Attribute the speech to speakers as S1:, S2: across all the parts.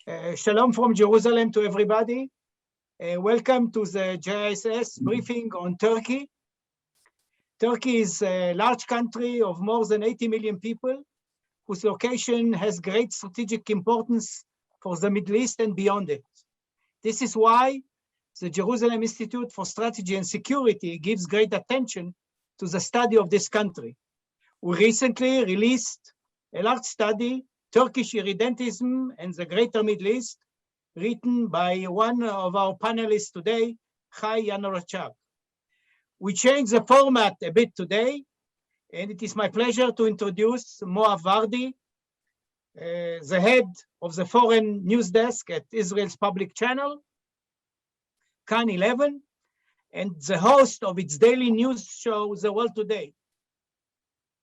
S1: Shalom from Jerusalem to everybody. Welcome to the JISS briefing on Turkey. Turkey is a large country of more than 80 million people, whose location has great strategic importance for the Middle East and beyond it. This is why the Jerusalem Institute for Strategy and Security gives great attention to the study of this country. We recently released a large study, Turkish Irredentism and the Greater Middle East, written by one of our panelists today, Yanarocak. We changed the format a bit today, and it is my pleasure to introduce Moav Vardi, the head of the foreign news desk at Israel's public channel, Kan 11, and the host of its daily news show, The World Today,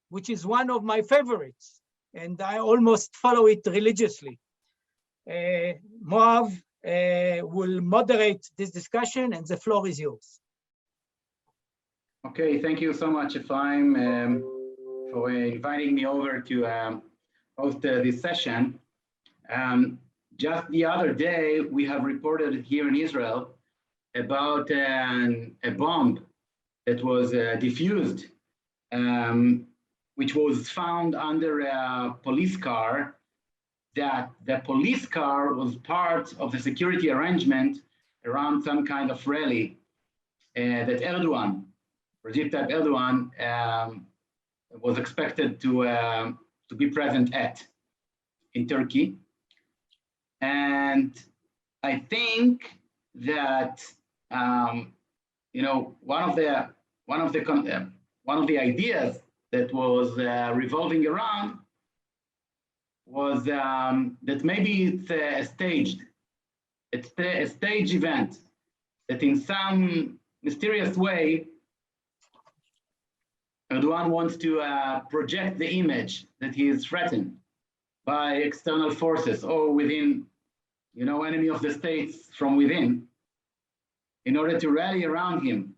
S1: which is one of my favorites, and I almost follow it religiously. Moav will moderate this discussion, and the floor is yours.
S2: Okay, thank you so much, Efraim, for inviting me over to host this session. Just the other day, we have reported here in Israel about a bomb that was defused, which was found under a police car, that the police car was part of the security arrangement around some kind of rally that Recep Tayyip Erdogan was expected to be present at in Turkey. And I think that one of the ideas that was revolving around was that maybe it's a staged event, that in some mysterious way Erdogan wants to project the image that he is threatened by external forces or within, enemy of the states from within, in order to rally around him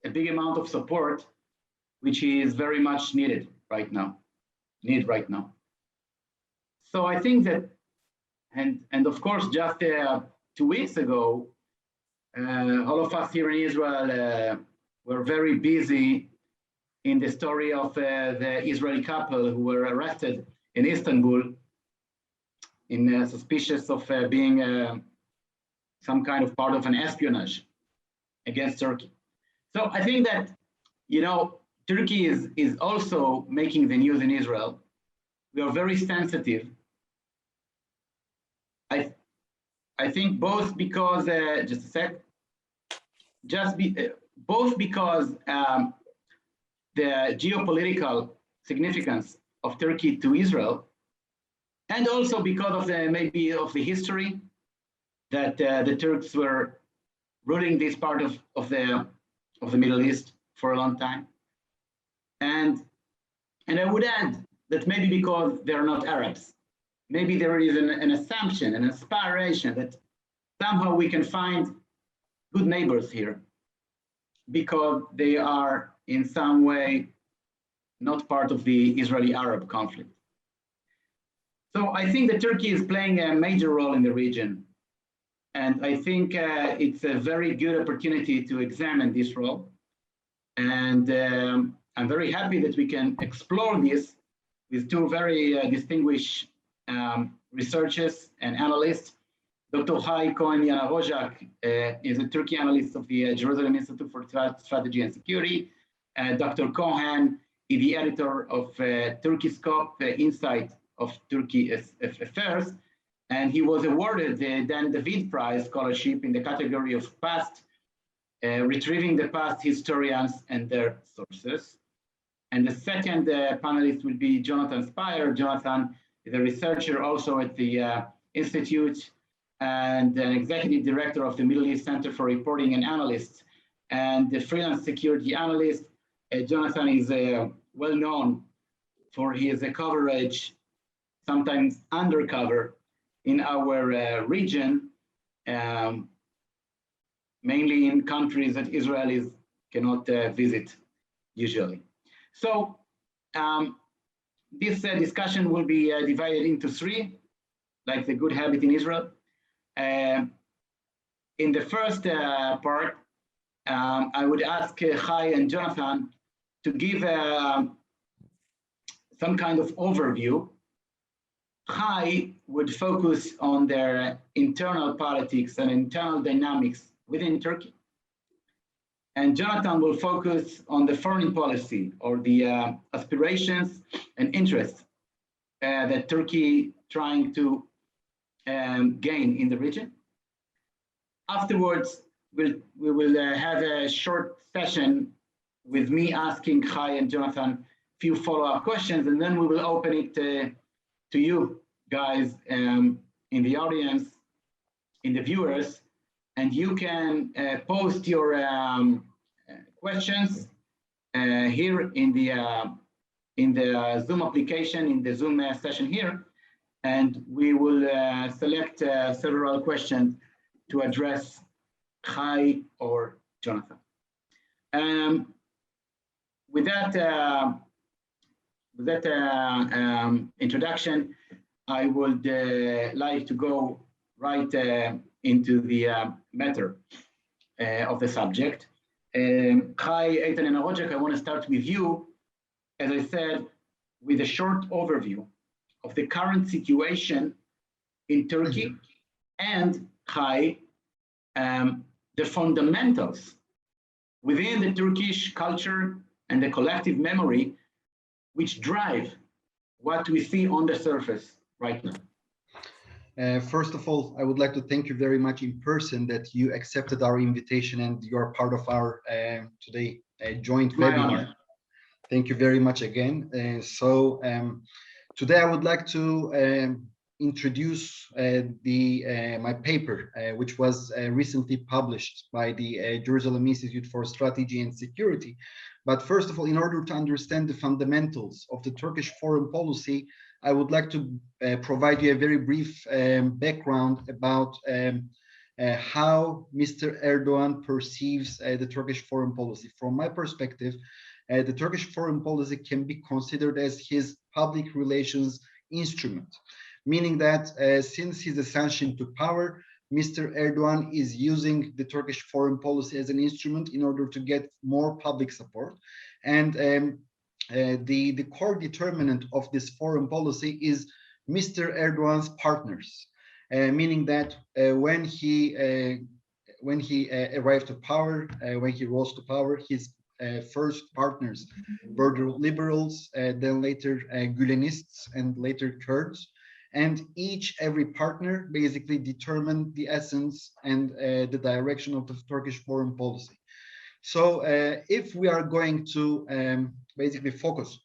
S2: a big amount of support, which is very much needed right now. So I think that, and of course, just 2 weeks ago, all of us here in Israel were very busy in the story of the Israeli couple who were arrested in Istanbul in suspicious of being some kind of part of an espionage against Turkey. So I think that, Turkey is also making the news in Israel. We are very sensitive. I think both because, both because the geopolitical significance of Turkey to Israel, and also because of the history that the Turks were ruling this part of the Middle East for a long time. And I would add that maybe because they're not Arabs, maybe there is an assumption, an aspiration that somehow we can find good neighbors here because they are in some way not part of the Israeli-Arab conflict. So I think that Turkey is playing a major role in the region. And I think it's a very good opportunity to examine this role. And I'm very happy that we can explore this with two very distinguished researchers and analysts. Dr. Cohen Yanarocak is a Turkey analyst of the Jerusalem Institute for Strategy and Security. Dr. Cohen is the editor of Turkiscope, Insight of Turkey Affairs. And he was awarded the Dan David Prize Scholarship in the category of retrieving the past historians and their sources. And the second panelist will be Jonathan Spire. Jonathan is a researcher also at the Institute and an executive director of the Middle East Center for Reporting and Analysts and the freelance security analyst. Jonathan is well known for his coverage, sometimes undercover, in our region, mainly in countries that Israelis cannot visit usually. So this discussion will be divided into three like the good habit in Israel. In the first part, I would ask Chai and Jonathan to give some kind of overview. Chai would focus on their internal politics and internal dynamics within Turkey. And Jonathan will focus on the foreign policy or the aspirations and interests that Turkey trying to gain in the region. Afterwards, we will have a short session with me asking Chai and Jonathan a few follow-up questions, and then we will open it to you guys in the audience, in the viewers, and you can post your questions here in the Zoom application, in the Zoom session here, and we will select several questions to address Chai or Jonathan. With that introduction, I would like to go right into the matter of the subject. Chai, Eytan, and Yanarocak, I want to start with you, as I said, with a short overview of the current situation in Turkey and Chai, the fundamentals within the Turkish culture and the collective memory which drive what we see on the surface right now.
S3: First of all, I would like to thank you very much in person that you accepted our invitation and you are part of our today joint webinar. Thank you very much again. Today I would like to introduce my paper, which was recently published by the Jerusalem Institute for Strategy and Security. But first of all, in order to understand the fundamentals of the Turkish foreign policy, I would like to provide you a very brief background about how Mr. Erdogan perceives the Turkish foreign policy. From my perspective, the Turkish foreign policy can be considered as his public relations instrument, meaning that since his ascension to power, Mr. Erdogan is using the Turkish foreign policy as an instrument in order to get more public support. And the core determinant of this foreign policy is Mr. Erdogan's partners, meaning that when he arrived to power, when he rose to power, his first partners were the liberals, then later Gülenists, and later Kurds. And every partner basically determined the essence and the direction of the Turkish foreign policy. So if we are going to basically focus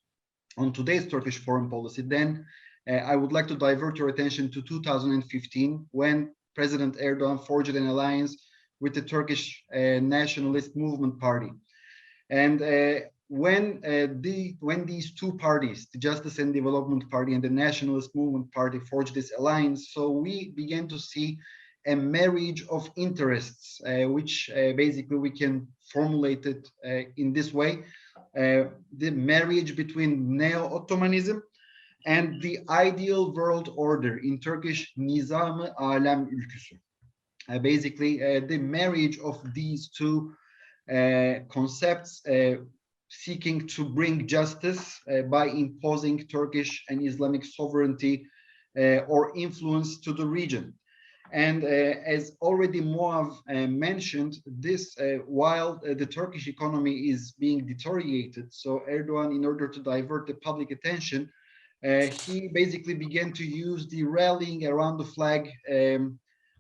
S3: on today's Turkish foreign policy, then I would like to divert your attention to 2015, when President Erdogan forged an alliance with the Turkish Nationalist Movement Party. And when these two parties, the Justice and Development Party and the Nationalist Movement Party, forged this alliance, so we began to see a marriage of interests, which basically we can formulate it in this way: the marriage between neo-Ottomanism and the ideal world order, in Turkish, Nizam-ı Alem Ülküsü. Basically, the marriage of these two concepts seeking to bring justice by imposing Turkish and Islamic sovereignty or influence to the region. And as already Moav mentioned, this while the Turkish economy is being deteriorated, so Erdogan, in order to divert the public attention, he basically began to use the rallying around the flag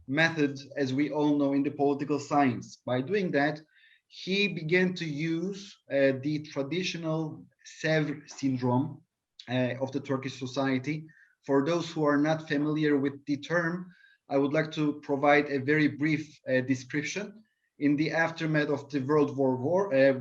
S3: method, as we all know in the political science. By doing that, he began to use the traditional Sevr syndrome of the Turkish society. For those who are not familiar with the term, I would like to provide a very brief description. In the aftermath of the World War I,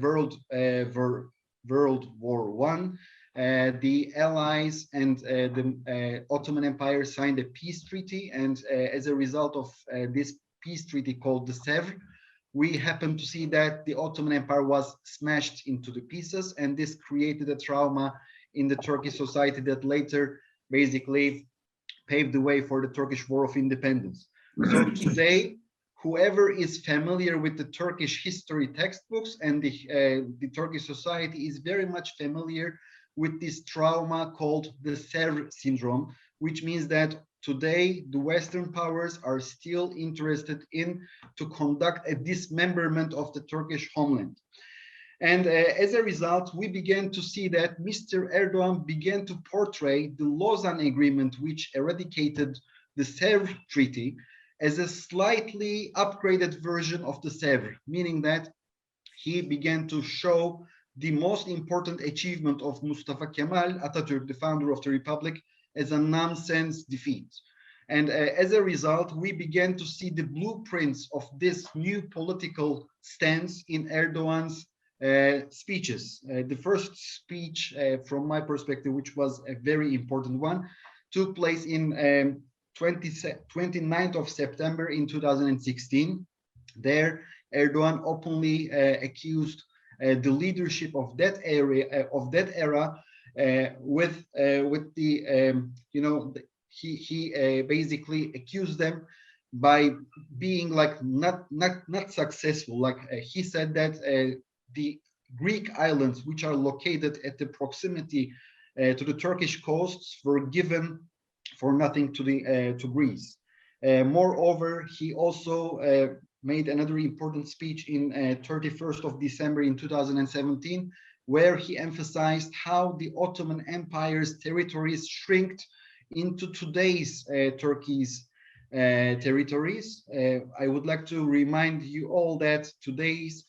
S3: the Allies and the Ottoman Empire signed a peace treaty, and as a result of this peace treaty called the Sevr, we happen to see that the Ottoman Empire was smashed into the pieces, and this created a trauma in the Turkish society that later basically paved the way for the Turkish War of Independence. So today, whoever is familiar with the Turkish history textbooks and the Turkish society is very much familiar with this trauma called the Sevr syndrome, which means that today the Western powers are still interested in to conduct a dismemberment of the Turkish homeland. And as a result, we began to see that Mr. Erdogan began to portray the Lausanne Agreement, which eradicated the Sevr Treaty, as a slightly upgraded version of the Sevr, meaning that he began to show the most important achievement of Mustafa Kemal Atatürk, the founder of the Republic, as a nonsense defeat. And as a result, we began to see the blueprints of this new political stance in Erdogan's speeches. The first speech, from my perspective, which was a very important one, took place in 29th of September in 2016. There, Erdogan openly accused the leadership of that era with the he basically accused them by being like not successful. Like he said that the Greek islands, which are located at the proximity to the Turkish coasts, were given for nothing to Greece. Moreover, he also made another important speech in 31st of December in 2017, where he emphasized how the Ottoman Empire's territories shrinked into today's Turkey's territories. I would like to remind you all that today's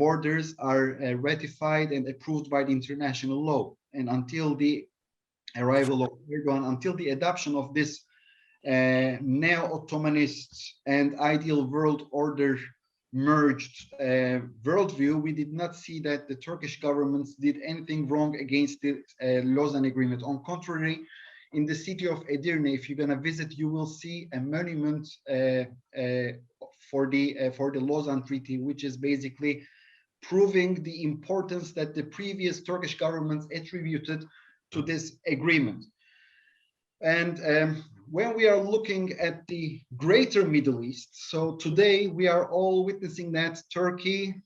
S3: borders are ratified and approved by the international law. And until the arrival of Erdogan, until the adoption of this neo-Ottomanist and ideal world order merged worldview, we did not see that the Turkish governments did anything wrong against the Lausanne Agreement. On contrary, in the city of Edirne, if you're going to visit, you will see a monument for the Lausanne Treaty, which is basically proving the importance that the previous Turkish governments attributed to this agreement. And when we are looking at the greater Middle East, so today we are all witnessing that Turkey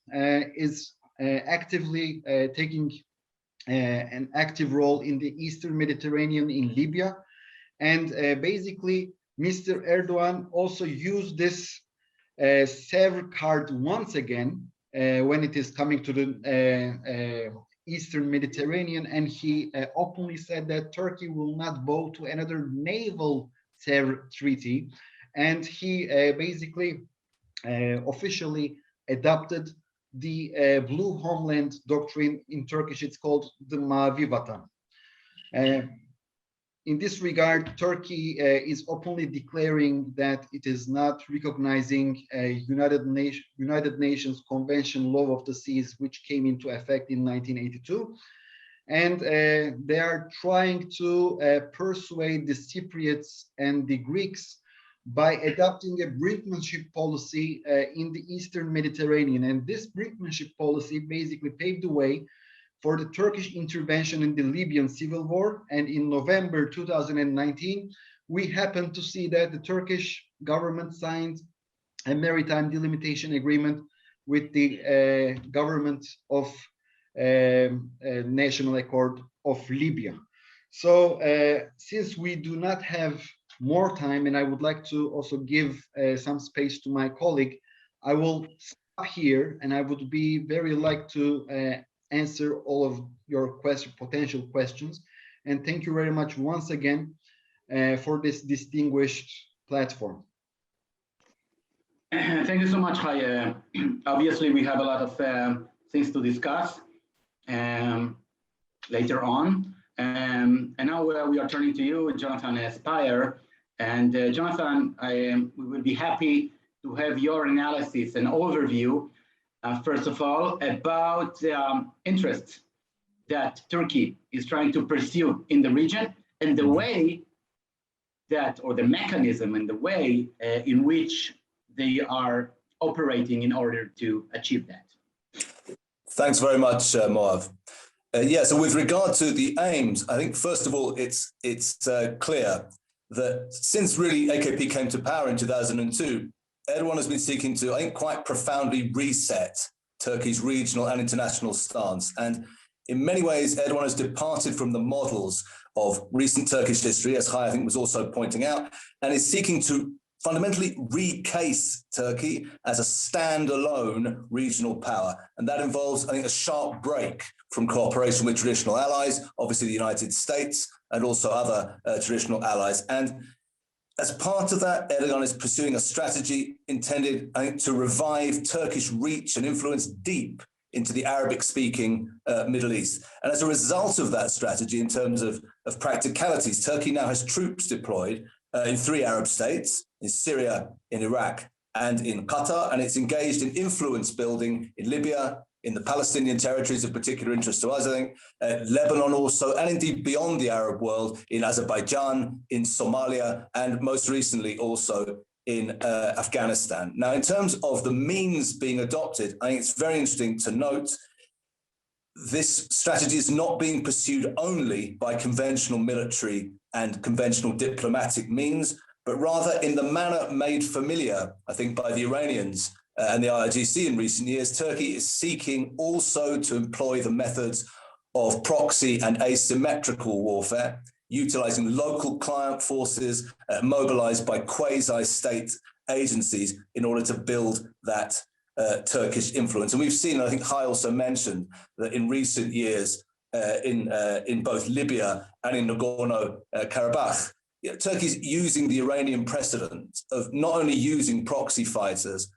S3: is actively taking an active role in the Eastern Mediterranean, in Libya. And basically, Mr. Erdogan also used this Sevr card once again when it is coming to the Eastern Mediterranean, and he openly said that Turkey will not bow to another naval Sevr treaty, and he basically officially adopted the Blue Homeland Doctrine. In Turkish, it's called the Mavi Vatan. In this regard, Turkey is openly declaring that it is not recognizing a United Nations Convention Law of the Seas, which came into effect in 1982. And they are trying to persuade the Cypriots and the Greeks by adopting a brinkmanship policy in the Eastern Mediterranean. And this brinkmanship policy basically paved the way for the Turkish intervention in the Libyan civil war. And in November 2019, we happened to see that the Turkish government signed a maritime delimitation agreement with the government of National Accord of Libya. So since we do not have more time, and I would like to also give some space to my colleague, I will stop here, and I would be very like to answer all of your potential questions. And thank you very much once again for this distinguished platform.
S2: Thank you so much, Chaya. Obviously, we have a lot of things to discuss later on. And now we are turning to you, Jonathan Spire. And Jonathan, we would be happy to have your analysis and overview, first of all, about the interests that Turkey is trying to pursue in the region, and the way that, or the mechanism and the way in which they are operating in order to achieve that.
S4: Thanks very much, Moav. Yeah, so with regard to the aims, I think first of all, it's clear that since really AKP came to power in 2002, Erdogan has been seeking to, I think, quite profoundly reset Turkey's regional and international stance. And in many ways, Erdogan has departed from the models of recent Turkish history, as Hai, I think, was also pointing out, and is seeking to fundamentally recase Turkey as a standalone regional power. And that involves, I think, a sharp break from cooperation with traditional allies, obviously the United States, and also other traditional allies. And as part of that, Erdogan is pursuing a strategy intended, I think, to revive Turkish reach and influence deep into the Arabic-speaking Middle East. And as a result of that strategy, in terms of practicalities, Turkey now has troops deployed in 3 Arab states, in Syria, in Iraq, and in Qatar, and it's engaged in influence building in Libya, in the Palestinian territories of particular interest to us, I think, Lebanon also, and indeed beyond the Arab world, in Azerbaijan, in Somalia, and most recently also in Afghanistan. Now, in terms of the means being adopted, I think it's very interesting to note this strategy is not being pursued only by conventional military and conventional diplomatic means, but rather in the manner made familiar, I think, by the Iranians and the IRGC in recent years. Turkey is seeking also to employ the methods of proxy and asymmetrical warfare, utilizing local client forces mobilized by quasi-state agencies in order to build that Turkish influence. And we've seen, I think Hai also mentioned, that in recent years in both Libya and in Nagorno-Karabakh, Turkey's using the Iranian precedent of not only using proxy fighters,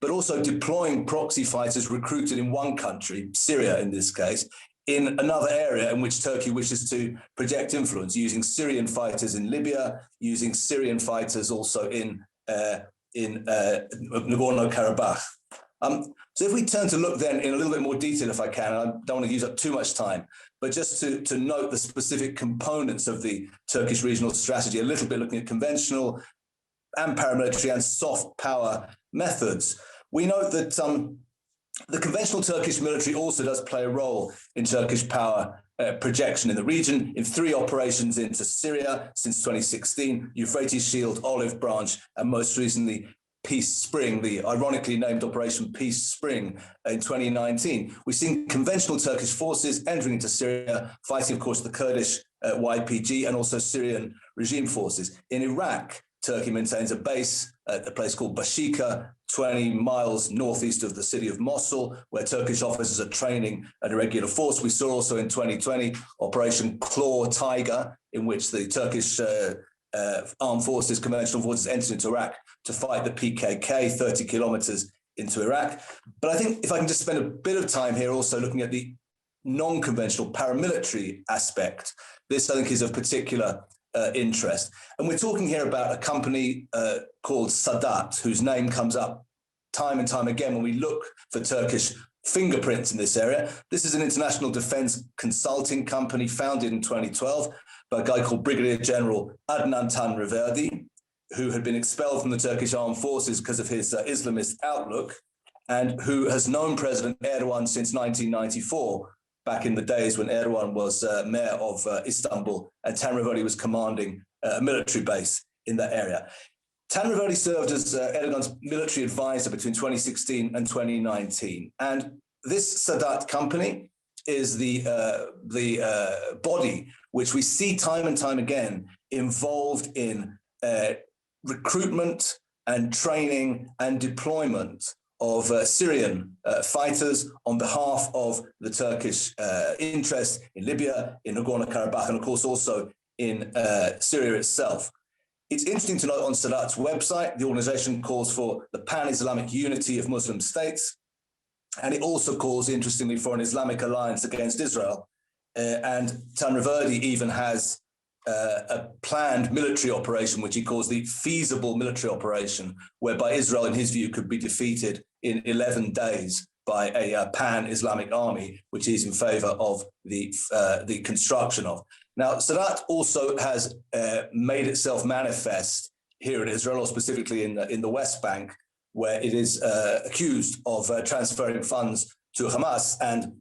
S4: but also deploying proxy fighters recruited in one country, Syria in this case, in another area in which Turkey wishes to project influence, using Syrian fighters in Libya, using Syrian fighters also in Nagorno-Karabakh. So if we turn to look then in a little bit more detail, if I can, I don't want to use up too much time, but just to note the specific components of the Turkish regional strategy, a little bit looking at conventional and paramilitary and soft power methods. We note that the conventional Turkish military also does play a role in Turkish power projection in the region in 3 operations into Syria since 2016, Euphrates Shield, Olive Branch, and most recently Peace Spring, the ironically named Operation Peace Spring in 2019. We've seen conventional Turkish forces entering into Syria, fighting, of course, the Kurdish YPG and also Syrian regime forces. In Iraq, Turkey maintains a base at a place called Bashika, 20 miles northeast of the city of Mosul, where Turkish officers are training an irregular force. We saw also in 2020 Operation Claw Tiger, in which the Turkish armed forces, conventional forces, entered into Iraq to fight the PKK 30 kilometers into Iraq. But I think if I can just spend a bit of time here also looking at the non-conventional paramilitary aspect, this I think is of particular interest. And we're talking here about a company called Sadat, whose name comes up time and time again when we look for Turkish fingerprints in this area. This is an international defense consulting company founded in 2012 by a guy called Brigadier General Adnan Tanriverdi, who had been expelled from the Turkish armed forces because of his Islamist outlook, and who has known President Erdogan since 1994, back in the days when Erdogan was mayor of Istanbul and Tanriverdi was commanding a military base in that area. Tanriverdi served as Erdogan's military advisor between 2016 and 2019. And this Sadat company is the body which we see time and time again involved in recruitment and training and deployment of Syrian fighters on behalf of the Turkish interests in Libya, in Nagorno-Karabakh, and of course also in Syria itself. It's interesting to note on Sadat's website, the organization calls for the pan-Islamic unity of Muslim states, and it also calls, interestingly, for an Islamic alliance against Israel. And Tanriverdi even has a planned military operation, which he calls the feasible military operation, whereby Israel, in his view, could be defeated in 11 days by a pan-Islamic army, which he's in favor of the construction of. Now, Sadat also has made itself manifest here in Israel, or specifically in the West Bank, where it is accused of transferring funds Hamas. And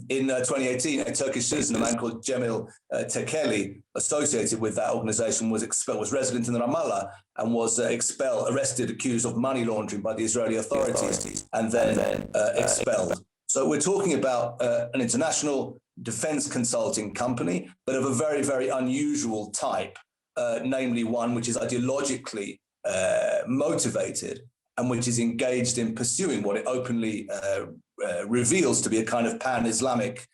S4: in 2018, a Turkish citizen, a man called Cemil Tekeli, associated with that organization, was resident in Ramallah and was arrested, accused of money laundering by the Israeli authorities, and then expelled. So we're talking about an international defense consulting company, but of a very, very unusual type, namely one which is ideologically motivated and which is engaged in pursuing what it openly reveals to be a kind of pan-Islamic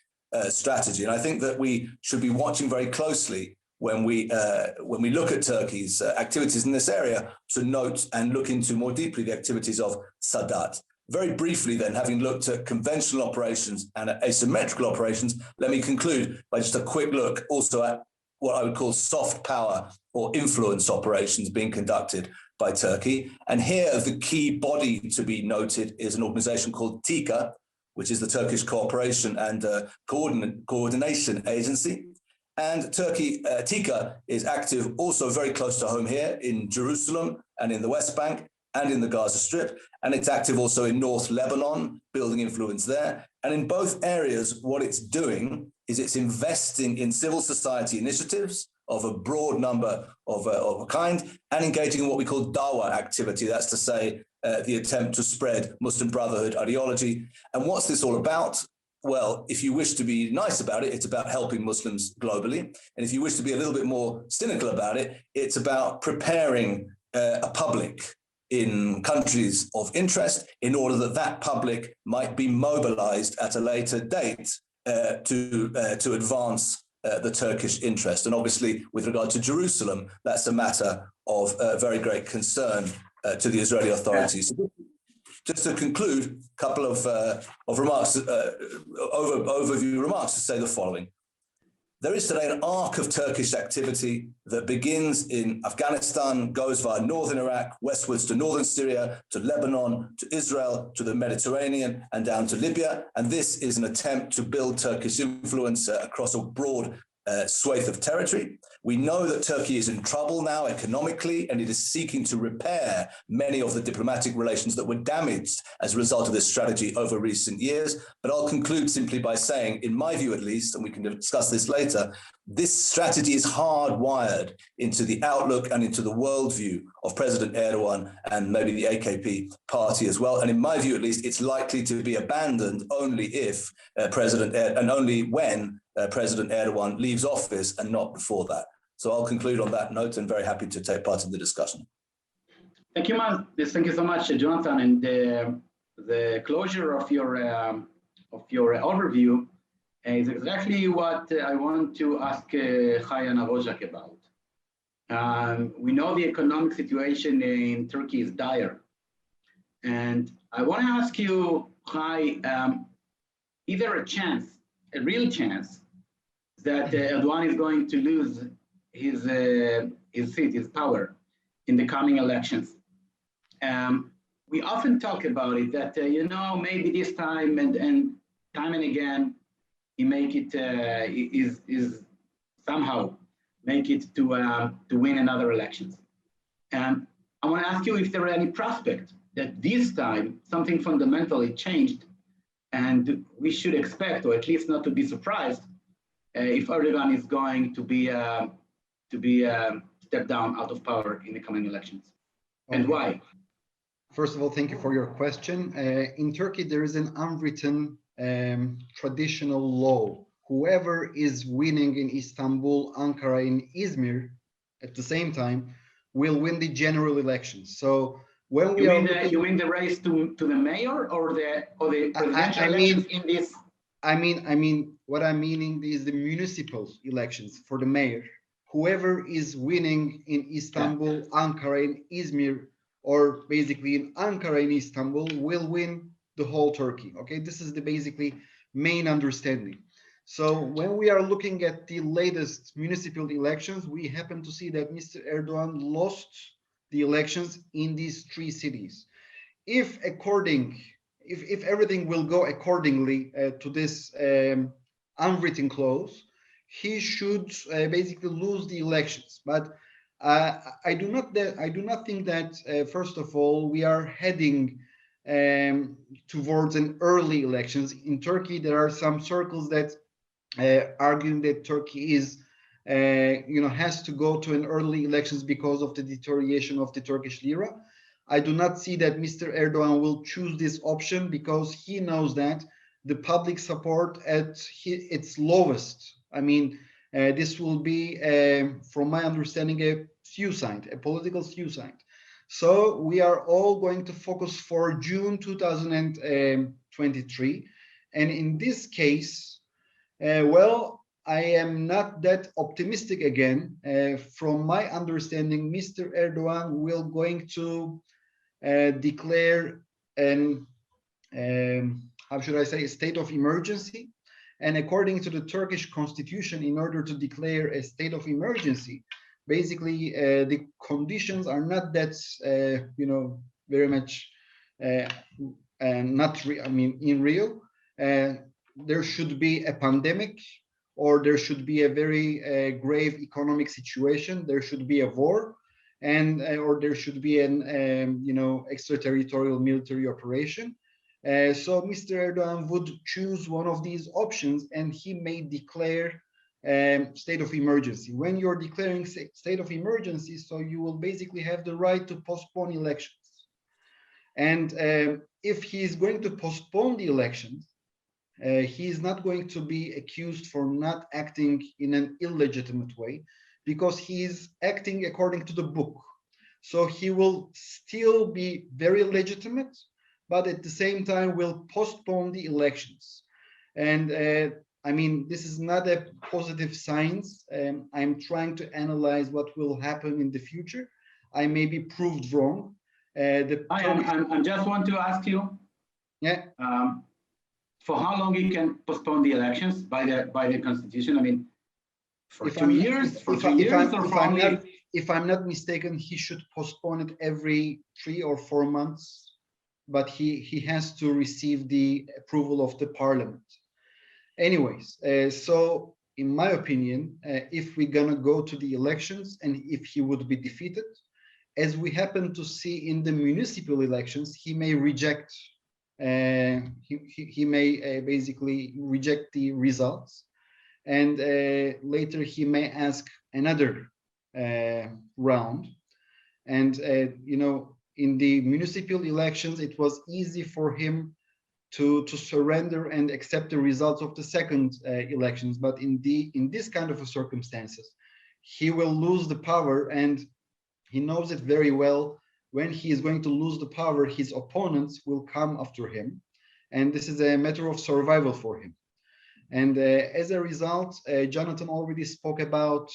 S4: strategy. And I think that we should be watching very closely when we look at Turkey's activities in this area to note and look into more deeply the activities of Sadat. Very briefly then, having looked at conventional operations and asymmetrical operations, let me conclude by just a quick look also at what I would call soft power or influence operations being conducted by Turkey. And here the key body to be noted is an organization called TIKA, which is the Turkish Cooperation and Coordination Agency. And TIKA is active also very close to home here in Jerusalem and in the West Bank and in the Gaza Strip. And it's active also in North Lebanon, building influence there. And in both areas, what it's doing is it's investing in civil society initiatives of a broad number of a kind, and engaging in what we call dawah activity. That's to say, the attempt to spread Muslim Brotherhood ideology. And what's this all about? Well, if you wish to be nice about it, it's about helping Muslims globally. And if you wish to be a little bit more cynical about it, it's about preparing a public in countries of interest in order that that public might be mobilized at a later date to advance the Turkish interest. And obviously, with regard to Jerusalem, that's a matter of very great concern to the Israeli authorities. Yeah. Just to conclude, a couple of remarks, overview remarks to say the following. There is today an arc of Turkish activity that begins in Afghanistan, goes via northern Iraq, westwards to northern Syria, to Lebanon, to Israel, to the Mediterranean, and down to Libya. And this is an attempt to build Turkish influence across a broad swathe of territory. We know that Turkey is in trouble now economically, and it is seeking to repair many of the diplomatic relations that were damaged as a result of this strategy over recent years. But I'll conclude simply by saying, in my view at least, and we can discuss this later, this strategy is hardwired into the outlook and into the worldview of President Erdogan and maybe the AKP party as well. And in my view at least, it's likely to be abandoned only if only when President Erdogan leaves office and not before that. So I'll conclude on that note and very happy to take part in the discussion.
S2: Thank you, thank you so much, Jonathan. And the closure of your overview is exactly what I want to ask Yanarocak about. We know the economic situation in Turkey is dire. And I want to ask you, Chai, is there a real chance, that Erdogan is going to lose his seat, his power in the coming elections? We often talk about it, that, maybe this time and time and again, he make it, is somehow make it to win another elections. And I want to ask you if there are any prospect that this time something fundamentally changed, and we should expect, or at least not to be surprised, if Erdogan is going to be stepped down out of power in the coming elections, and why?
S3: First of all, thank you for your question. In Turkey, there is an unwritten traditional law. Whoever is winning in Istanbul, Ankara, and Izmir at the same time will win the general elections. So when we
S2: you win the race to the mayor or the presidential elections in this?
S3: I mean, what I'm meaning is the municipal elections for the mayor. Whoever is winning in Istanbul, Ankara, and Izmir, or basically in Ankara and Istanbul, will win the whole Turkey. Okay, this is the basically main understanding. So when we are looking at the latest municipal elections, we happen to see that Mr. Erdogan lost the elections in these three cities. If everything will go accordingly to this unwritten clause, he should basically lose the elections. But I do not think that first of all we are heading towards an early elections. In Turkey, there are some circles that arguing that Turkey is, has to go to an early elections because of the deterioration of the Turkish lira. I do not see that Mr. Erdogan will choose this option because he knows that the public support at its lowest. I mean, this will be, from my understanding, a suicide, a political suicide. So we are all going to focus for June 2023. And in this case, well, I am not that optimistic again. From my understanding, Mr. Erdogan will going to declare an, how should I say, a state of emergency. And according to the Turkish constitution, in order to declare a state of emergency, basically the conditions are not that, very much not, in real. There should be a pandemic, or there should be a very grave economic situation. There should be a war, and or there should be an extraterritorial military operation. So Mr. Erdogan would choose one of these options, and he may declare state of emergency. When you're declaring state of emergency, so you will basically have the right to postpone elections. And if he is going to postpone the elections, he is not going to be accused for not acting in an illegitimate way, because he is acting according to the book. So he will still be very legitimate, but at the same time will postpone the elections. And this is not a positive signs. I'm trying to analyze what will happen in the future. I may be proved wrong.
S2: I just want to ask you.
S3: Yeah.
S2: For how long you can postpone the elections by the constitution? I mean, for 2 years, for 3 years, or for only...
S3: If I'm not mistaken, he should postpone it every 3 or 4 months, but he has to receive the approval of the parliament. Anyways, so in my opinion, if we're gonna go to the elections and if he would be defeated, as we happen to see in the municipal elections, he may reject. He may basically reject the results, and later he may ask another round. And in the municipal elections, it was easy for him to surrender and accept the results of the second elections. But in this kind of circumstances, he will lose the power, and he knows it very well. When he is going to lose the power, his opponents will come after him, and this is a matter of survival for him. And as a result, Jonathan already spoke about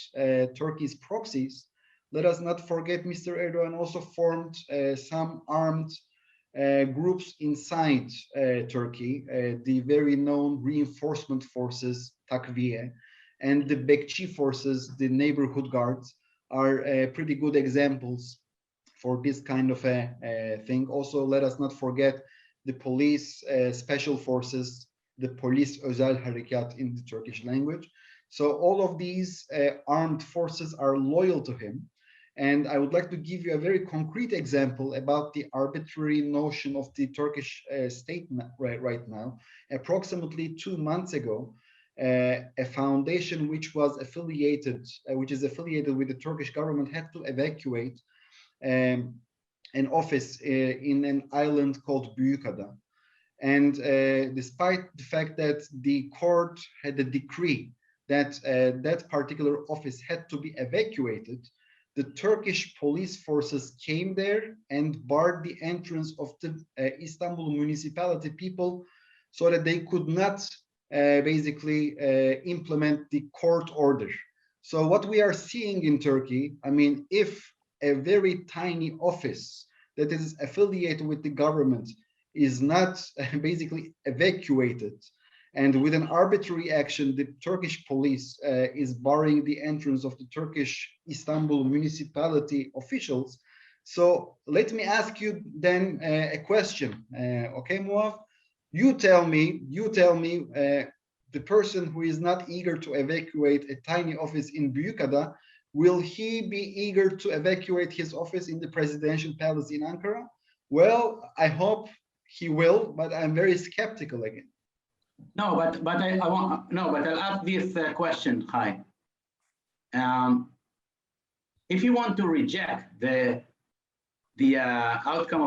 S3: Turkey's proxies. Let us not forget Mr. Erdogan also formed some armed groups inside Turkey, the very known reinforcement forces, Takviye, and the Bekçi forces, the neighborhood guards, are pretty good examples for this kind of a thing. Also, let us not forget the police, special forces, the Polis Özel Harekat in the Turkish language. So all of these armed forces are loyal to him. And I would like to give you a very concrete example about the arbitrary notion of the Turkish state right now. Approximately 2 months ago, a foundation which is affiliated with the Turkish government had to evacuate an office in an island called Büyükada. And despite the fact that the court had a decree that that particular office had to be evacuated, the Turkish police forces came there and barred the entrance of the Istanbul municipality people so that they could not basically implement the court order. So what we are seeing in Turkey, if a very tiny office that is affiliated with the government is not basically evacuated, and with an arbitrary action, the Turkish police is barring the entrance of the Turkish Istanbul municipality officials. So let me ask you then a question, okay, Moav? You tell me, the person who is not eager to evacuate a tiny office in Büyükada, will he be eager to evacuate his office in the presidential palace in Ankara? Well, I hope he will, but I'm very skeptical again.
S2: No, but I'll ask this question, Chai. If you want to reject the outcome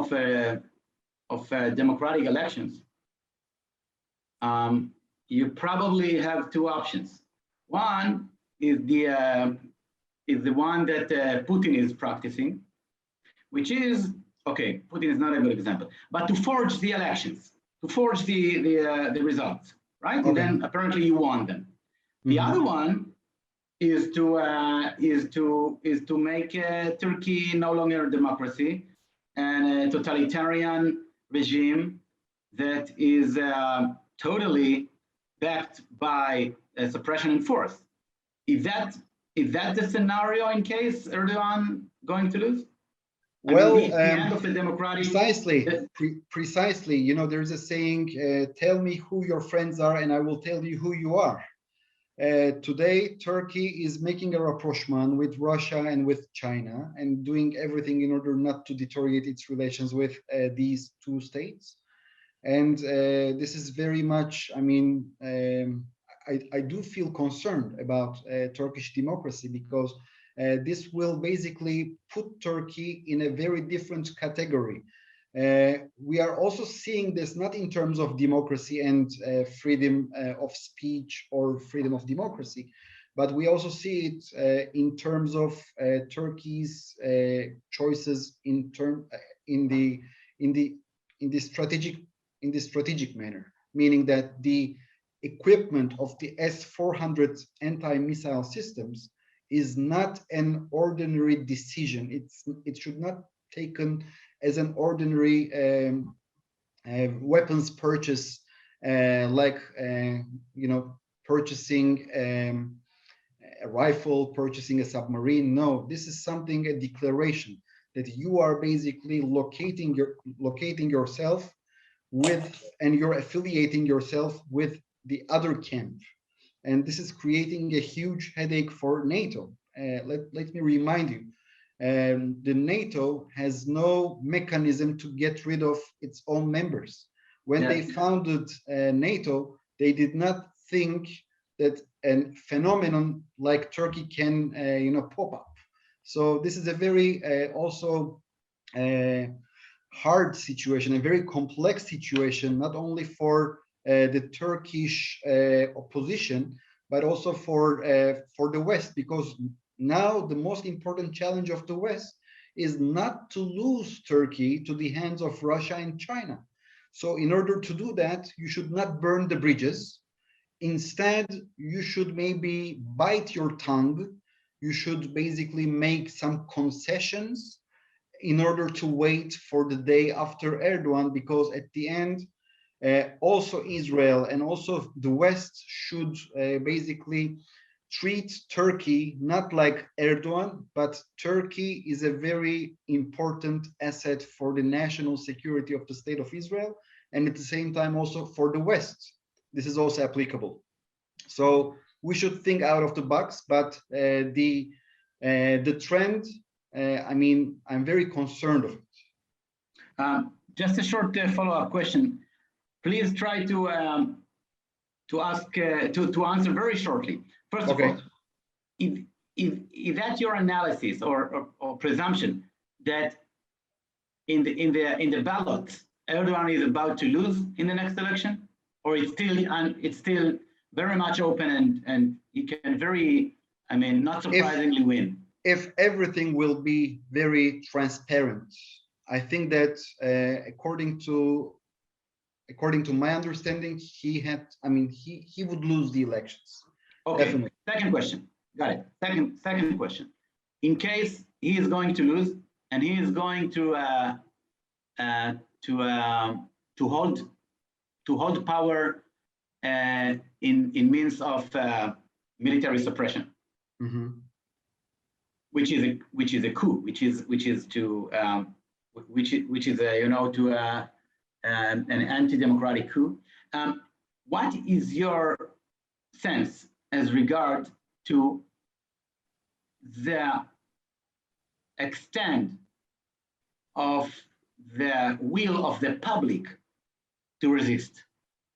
S2: of democratic elections, you probably have two options. One is the one that Putin is practicing, which is, okay, Putin is not a good example, but to forge the elections, to forge the results, right? Okay. And then apparently you won them. The other one is to make Turkey no longer a democracy and a totalitarian regime that is totally backed by suppression and force. Is that the scenario in case Erdogan going to lose?
S3: Well,
S2: the end of the democratic...
S3: Precisely. You know, there's a saying, tell me who your friends are and I will tell you who you are. Today, Turkey is making a rapprochement with Russia and with China and doing everything in order not to deteriorate its relations with these two states. And this is very much, I mean, I do feel concerned about Turkish democracy because this will basically put Turkey in a very different category. We are also seeing this not in terms of democracy and freedom of speech or freedom of democracy, but we also see it in terms of Turkey's choices in the strategic manner, meaning that the equipment of the S-400 anti-missile systems is not an ordinary decision. It should not taken as an ordinary weapons purchase, like you know, purchasing a rifle, purchasing a submarine. No, this is something, a declaration that you are basically locating yourself with, and you're affiliating yourself with the other camp. And this is creating a huge headache for NATO. Let me remind you, the NATO has no mechanism to get rid of its own members. When they founded NATO, they did not think that a phenomenon like Turkey can, you know, pop up. So this is a very also hard situation, a very complex situation, not only for the Turkish opposition, but also for the West, because now the most important challenge of the West is not to lose Turkey to the hands of Russia and China. So in order to do that, you should not burn the bridges. Instead, you should maybe bite your tongue. You should basically make some concessions in order to wait for the day after Erdogan, because at the end, also Israel and also the West should basically treat Turkey not like Erdogan, but Turkey is a very important asset for the national security of the state of Israel, and at the same time also for the West. This is also applicable. So we should think out of the box, but the trend, I mean, I'm very concerned of it.
S2: Just a short follow-up question. Please try to answer very shortly. First of all, is that your analysis or presumption that in the ballot Erdogan is about to lose in the next election, or it's still very much open and he can very, I mean, not surprisingly win?
S3: If everything will be very transparent, I think that according to my understanding, he would lose the elections.
S2: Okay.
S3: Definitely.
S2: Second question. Got it. Second question. In case he is going to lose and he is going to hold power in means of military suppression, which is a coup, which is an anti-democratic coup. What is your sense as regard to the extent of the will of the public to resist,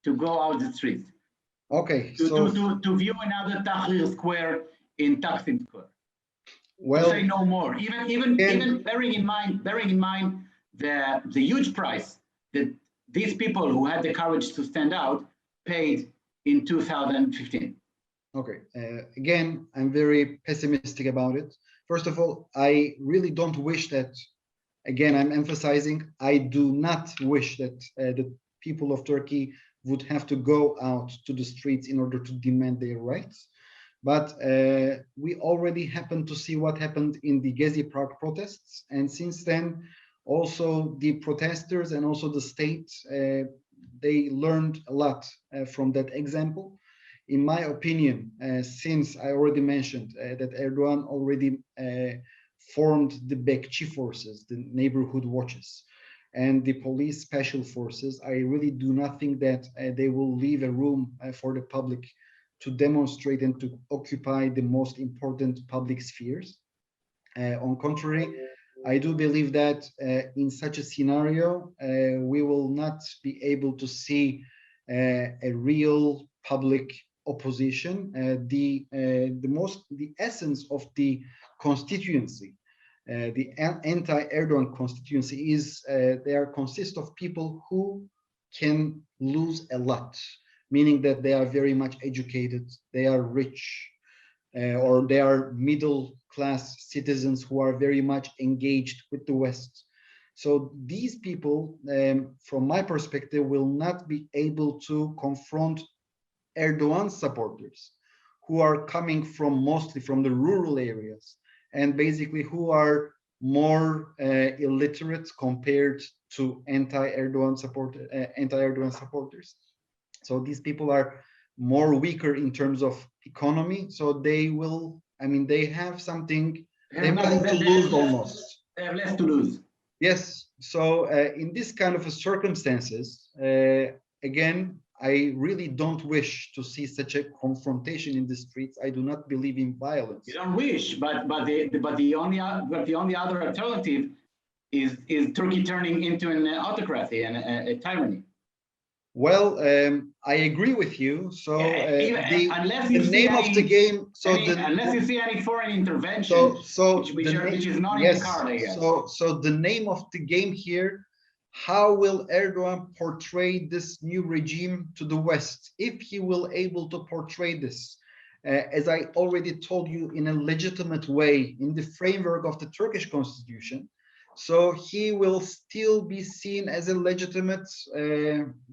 S2: to go out the street,
S3: Okay,
S2: to view another Tahrir Square in Taksim Square.
S3: well,
S2: To say no more. Even bearing in mind the huge price that these people who had the courage to stand out paid in 2015.
S3: okay, again, I'm very pessimistic about it. First of all, I really don't wish that, again, I'm emphasizing, I do not wish that the people of Turkey would have to go out to the streets in order to demand their rights. But we already happened to see what happened in the Gezi Park protests. And since then, also the protesters and also the state, they learned a lot from that example. In my opinion, since I already mentioned that Erdogan already formed the Bekçi forces, the neighborhood watches, and the police special forces, I really do not think that they will leave a room for the public to demonstrate and to occupy the most important public spheres. On contrary, I do believe that in such a scenario, we will not be able to see a real public opposition. The essence of the constituency, the anti-Erdogan constituency is they consist of people who can lose a lot, meaning that they are very much educated, they are rich, or they are middle class citizens who are very much engaged with the West. So these people, from my perspective, will not be able to confront Erdogan supporters who are coming from mostly from the rural areas and basically who are more illiterate compared to anti-Erdogan supporters. So these people are more weaker in terms of economy. So they will, I mean, they have something, they have nothing to lose almost.
S2: They have less to lose.
S3: Yes. So in this kind of circumstances, again, I really don't wish to see such a confrontation in the streets. I do not believe in violence.
S2: You don't wish, but the only other alternative is Turkey turning into an autocracy and a tyranny.
S3: Well, I agree with you. So
S2: unless you
S3: the
S2: see
S3: name of the game. So
S2: unless you see any foreign intervention, which is not in the card, I guess.
S3: So the name of the game here. How will Erdogan portray this new regime to the West? If he will able to portray this, as I already told you, in a legitimate way, in the framework of the Turkish constitution, so he will still be seen as a legitimate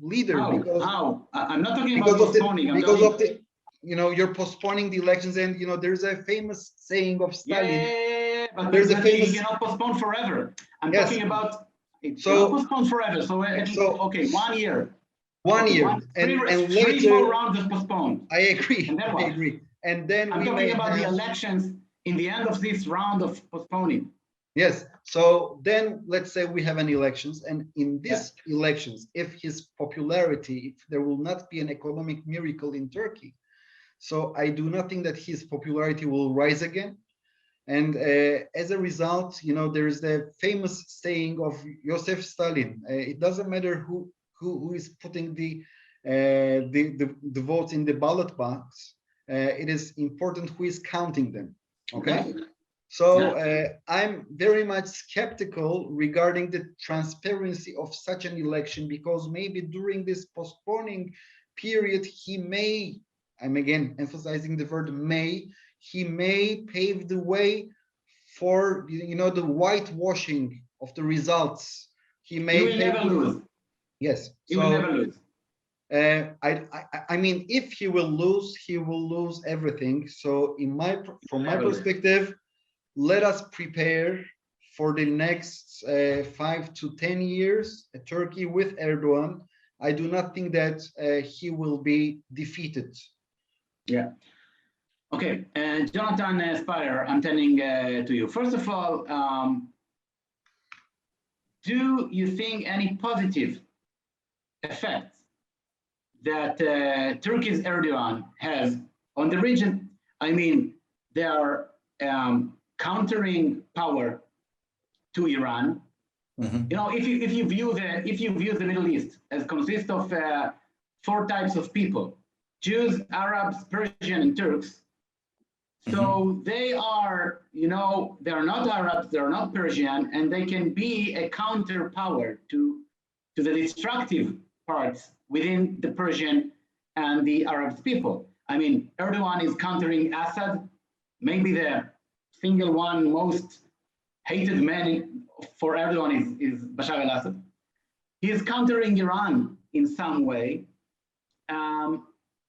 S3: leader.
S2: How? I'm not talking about postponing.
S3: You're postponing the elections, and there's a famous saying of Stalin.
S2: Yeah, but
S3: there's a famous.
S2: You cannot postpone forever. I'm talking about. It's not postponed forever. Okay, 1 year.
S3: 1 year, and later
S2: 3-4 rounds is postponed.
S3: I agree.
S2: And then what?
S3: I agree. And then
S2: I'm talking about the elections in the end of this round of postponing.
S3: Yes. So then let's say we have an elections, and in these elections, if his popularity, if there will not be an economic miracle in Turkey, so I do not think that his popularity will rise again. And as a result, there is the famous saying of Joseph Stalin. It doesn't matter who is putting the votes in the ballot box. It is important who is counting them. Okay. So I'm very much skeptical regarding the transparency of such an election, because maybe during this postponing period, he may, I'm again emphasizing the word may, he may pave the way for the whitewashing of the results. He may.
S2: He will never lose.
S3: Yes.
S2: He will never lose.
S3: I mean, if he will lose everything. So from my perspective, let us prepare for the next 5 to 10 years, Turkey with Erdogan. I do not think that he will be defeated.
S2: Yeah. Okay, Jonathan Spire, I'm turning to you. First of all, do you think any positive effects that Turkey's Erdogan has on the region? I mean, they are countering power to Iran. You know, if you view the Middle East as consists of 4 types of people: Jews, Arabs, Persian, and Turks. So they are, you know, they are not Arabs, they are not Persian, and they can be a counterpower to the destructive parts within the Persian and the Arab people. I mean, Erdogan is countering Assad, maybe the single one most hated man for Erdogan is Bashar al-Assad. He is countering Iran in some way.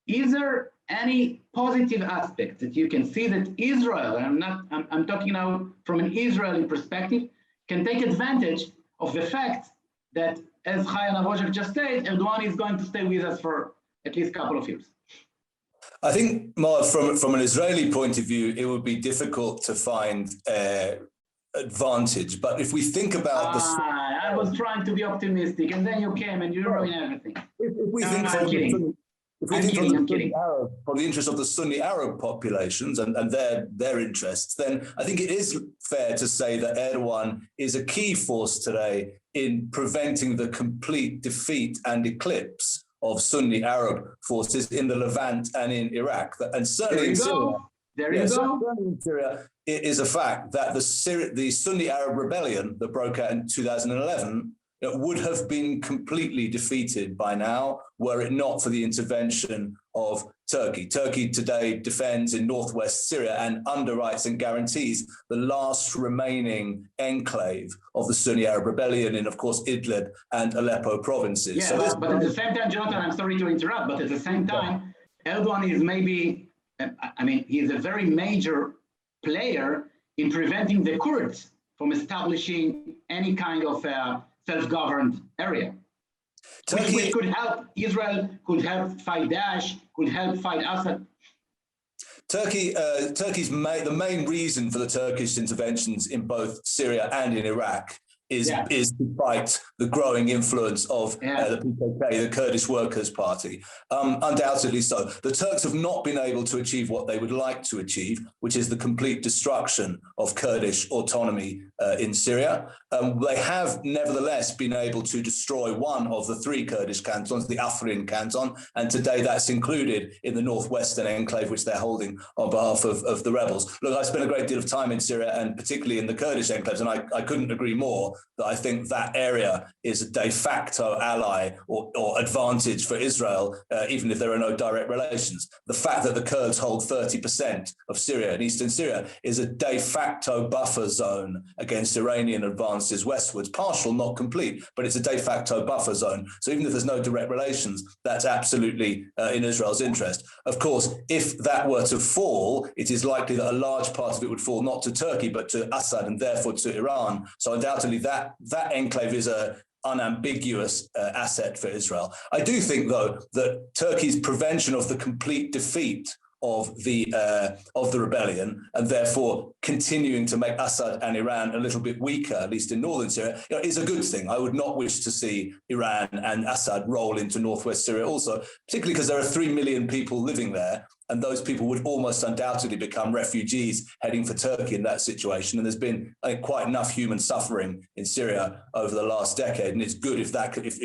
S2: Is there any positive aspect that you can see that Israel, and I'm talking now from an Israeli perspective, can take advantage of the fact that, as Yanarocak just said, Erdogan is going to stay with us for at least a couple of years?
S4: I think, Moav, from an Israeli point of view, it would be difficult to find advantage. But if we think about
S2: I was trying to be optimistic, and then you came and you ruined everything.
S4: If we
S2: No,
S4: think
S2: I'm kidding.
S4: for the interest of the Sunni Arab populations and their interests, then I think it is fair to say that Erdogan is a key force today in preventing the complete defeat and eclipse of Sunni Arab forces in the Levant and in Iraq. And certainly in Syria. In Syria, it is a fact that the Sunni Arab rebellion that broke out in 2011 would have been completely defeated by now were it not for the intervention of Turkey. Turkey today defends in northwest Syria and underwrites and guarantees the last remaining enclave of the Sunni Arab rebellion in, of course, Idlib and Aleppo provinces.
S2: Yeah, so but at the same time, Jonathan, I'm sorry to interrupt, but at the same time, Erdogan is maybe, I mean, he's a very major player in preventing the Kurds from establishing any kind of self-governed area. Which could help Israel, could help fight Daesh, could help fight Assad.
S4: The main reason for the Turkish interventions in both Syria and in Iraq is to fight the growing influence of the PKK, the Kurdish Workers' Party. Undoubtedly so. The Turks have not been able to achieve what they would like to achieve, which is the complete destruction of Kurdish autonomy in Syria. They have nevertheless been able to destroy one of the 3 Kurdish cantons, the Afrin canton, and today that's included in the northwestern enclave, which they're holding on behalf of the rebels. Look, I spent a great deal of time in Syria and particularly in the Kurdish enclaves, and I couldn't agree more that I think that area is a de facto ally or advantage for Israel, even if there are no direct relations. The fact that the Kurds hold 30% of Syria and eastern Syria is a de facto buffer zone against Iranian advances westwards, partial, not complete, but it's a de facto buffer zone. So even if there's no direct relations, that's absolutely in Israel's interest. Of course, if that were to fall, it is likely that a large part of it would fall not to Turkey, but to Assad and therefore to Iran. So undoubtedly that enclave is a unambiguous asset for Israel. I do think, though, that Turkey's prevention of the complete defeat of the rebellion and therefore continuing to make Assad and Iran a little bit weaker, at least in northern Syria, is a good thing. I would not wish to see Iran and Assad roll into northwest Syria also, particularly because there are 3 million people living there, and those people would almost undoubtedly become refugees heading for Turkey in that situation. And there's been, I think, quite enough human suffering in Syria over the last decade, and it's good if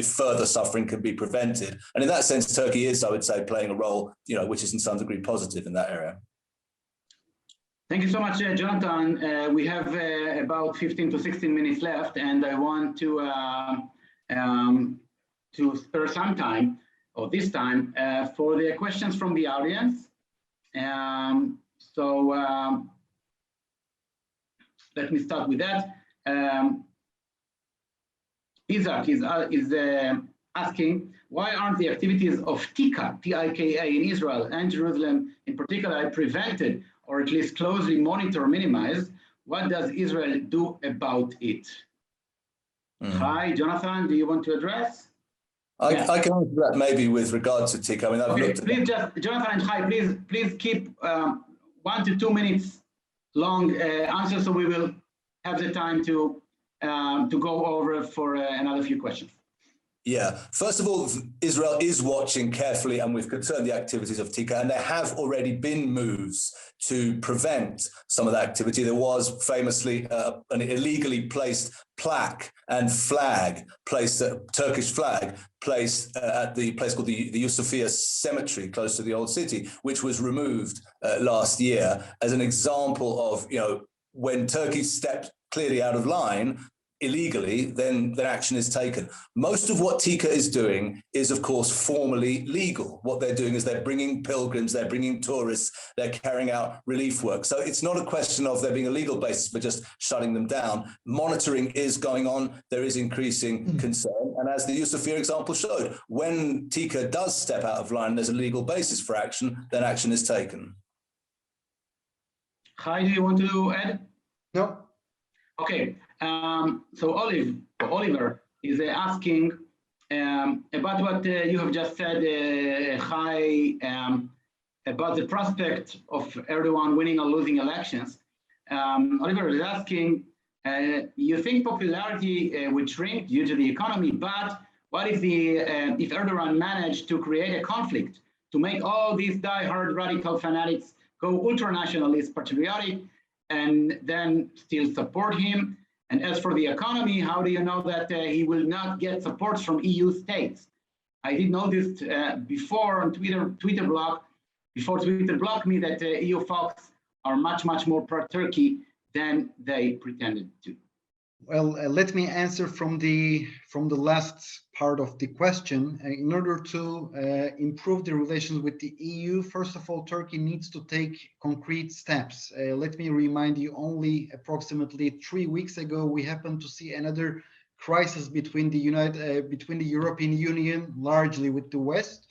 S4: further suffering can be prevented. And in that sense, Turkey is, I would say, playing a role, which is in some degree positive in that area.
S2: Thank you so much, Jonathan. We have about 15 to 16 minutes left, and I want to spare some time, or this time, for the questions from the audience. Let me start with that. Isaac is asking, why aren't the activities of TIKA, T-I-K-A, in Israel and Jerusalem in particular prevented, or at least closely monitored or minimized? What does Israel do about it? Hi, Jonathan, do you want to address?
S4: I can answer that maybe with regard to TIKA. I mean, I've looked at
S2: please just, Jonathan and Chai, please keep 1 to 2 minutes long answers, so we will have the time to go over for another few questions.
S4: Yeah, first of all, Israel is watching carefully and with concern the activities of TICA, and there have already been moves to prevent some of that activity. There was famously an illegally placed plaque and flag placed, Turkish flag placed at the place called the Yusufia Cemetery close to the old city, which was removed last year as an example of, when Turkey stepped clearly out of line, illegally, then action is taken. Most of what TICA is doing is, of course, formally legal. What they're doing is they're bringing pilgrims, they're bringing tourists, they're carrying out relief work. So it's not a question of there being a legal basis for just shutting them down. Monitoring is going on. There is increasing concern. And as the Yusufia example showed, when TICA does step out of line, there's a legal basis for action, then action is taken.
S2: Chai, do you want to add?
S3: No.
S2: Okay. So Oliver is asking about what you have just said, Chai, about the prospect of Erdogan winning or losing elections. Oliver is asking, you think popularity would shrink due to the economy, but what if if Erdogan managed to create a conflict to make all these die-hard radical fanatics go ultra-nationalist, patriotic, and then still support him? And as for the economy, how do you know that he will not get support from EU states? I did notice before on Twitter block, before Twitter blocked me, that EU folks are much more pro-Turkey than they pretended to.
S3: Well, let me answer from the last part of the question. In order to improve the relations with the EU, first of all, Turkey needs to take concrete steps. Let me remind you, only approximately 3 weeks ago, we happened to see another crisis between the European Union, largely with the West,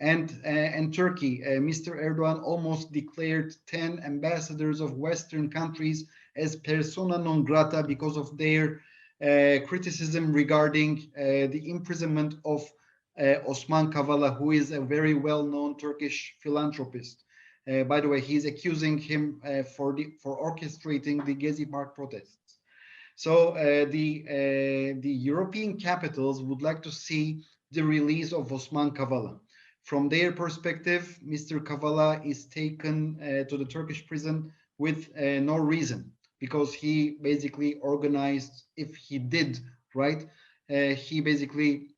S3: and Turkey. Mr. Erdogan almost declared 10 ambassadors of Western countries as persona non grata because of their criticism regarding the imprisonment of Osman Kavala, who is a very well-known Turkish philanthropist. By the way, he's accusing him for orchestrating the Gezi Park protests. So the European capitals would like to see the release of Osman Kavala. From their perspective, Mr. Kavala is taken to the Turkish prison with no reason, because he basically organized, if he did, right, he basically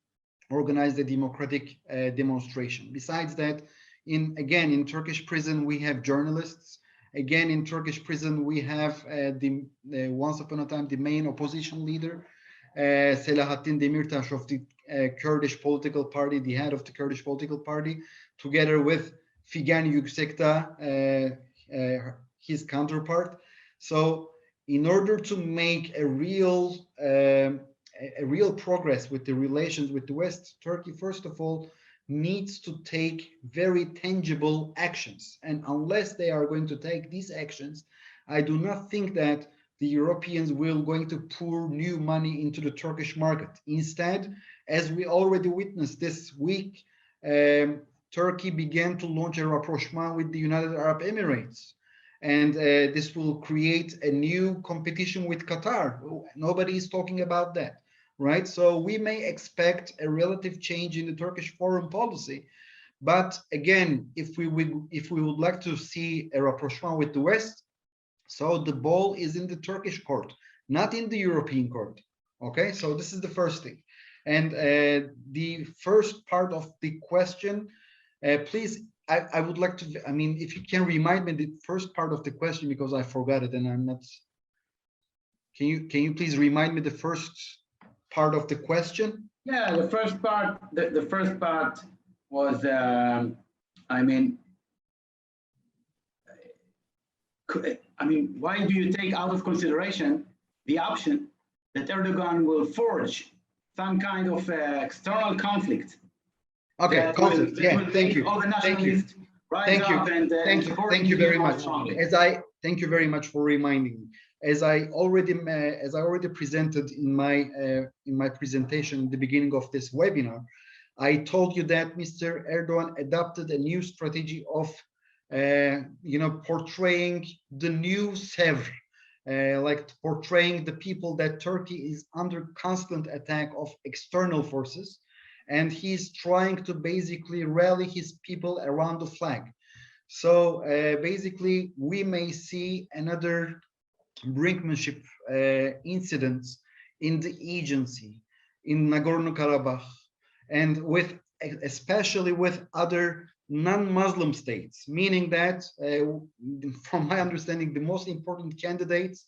S3: organized a democratic demonstration. Besides that, in Turkish prison, we have journalists. Again, in Turkish prison, we have once upon a time, the main opposition leader, Selahattin Demirtas of the Kurdish political party, the head of the Kurdish political party, together with Figen Yüksekdağ, his counterpart. So in order to make a real progress with the relations with the West, Turkey, first of all, needs to take very tangible actions. And unless they are going to take these actions, I do not think that the Europeans will going to pour new money into the Turkish market. Instead, as we already witnessed this week, Turkey began to launch a rapprochement with the United Arab Emirates. And this will create a new competition with Qatar. Nobody is talking about that, right? So we may expect a relative change in the Turkish foreign policy. But again, if we would like to see a rapprochement with the West, so the ball is in the Turkish court, not in the European court. Okay, so this is the first thing. And the first part of the question, please, I would like to, if you can remind me the first part of the question, because I forgot it and I'm not. Can you please remind me the first part of the question?
S2: Yeah, the first part. The first part was, why do you take out of consideration the option that Erdogan will forge some kind of external conflict?
S3: Okay, conflict. Yeah, thank you.
S2: All the nationalists
S3: Thank you. Thank you very much. Thank you very much for reminding me. As I already presented in my presentation at the beginning of this webinar, I told you that Mr. Erdogan adopted a new strategy of portraying the new Sevr, like portraying the people that Turkey is under constant attack of external forces. and he's trying to basically rally his people around the flag. So basically, we may see another brinkmanship incidents in the agency, in Nagorno-Karabakh, and especially with other non-Muslim states, meaning that, from my understanding, the most important candidates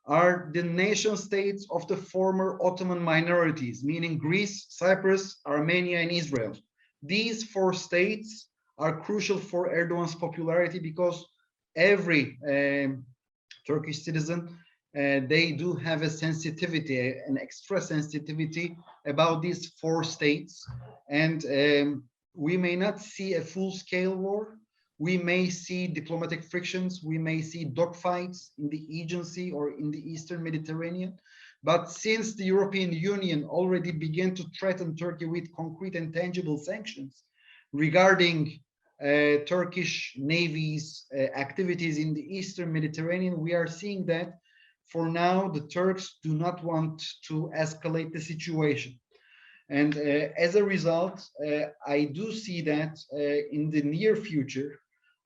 S3: are the nation states of the former Ottoman minorities, meaning Greece, Cyprus, Armenia, and Israel. These four states are crucial for Erdogan's popularity because every Turkish citizen, they do have a sensitivity, an extra sensitivity about these four states. And we may not see a full-scale war. We may see diplomatic frictions. We may see dogfights in the agency or in the Eastern Mediterranean. But since the European Union already began to threaten Turkey with concrete and tangible sanctions regarding Turkish Navy's activities in the Eastern Mediterranean, we are seeing that for now, the Turks do not want to escalate the situation. And as a result, I do see that in the near future,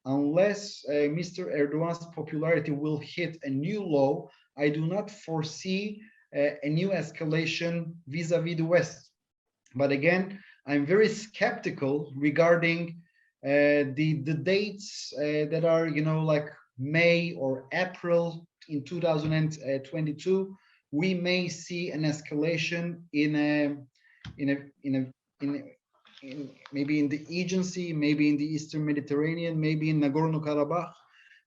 S3: unless Mr. Erdogan's popularity will hit a new low, I do not foresee a new escalation vis-a-vis the West. But again, I'm very skeptical regarding the dates that are, like May or April in 2022. We may see an escalation maybe in the agency, maybe in the Eastern Mediterranean, maybe in Nagorno-Karabakh.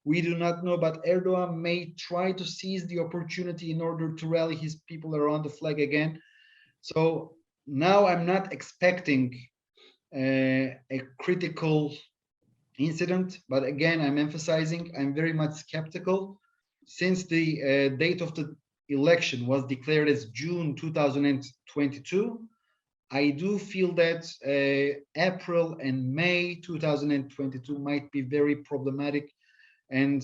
S3: We do not know, but Erdogan may try to seize the opportunity in order to rally his people around the flag again. So now I'm not expecting a critical incident, but again, I'm emphasizing I'm very much skeptical. Since the date of the election was declared as June 2022, I do feel that April and May 2022 might be very problematic and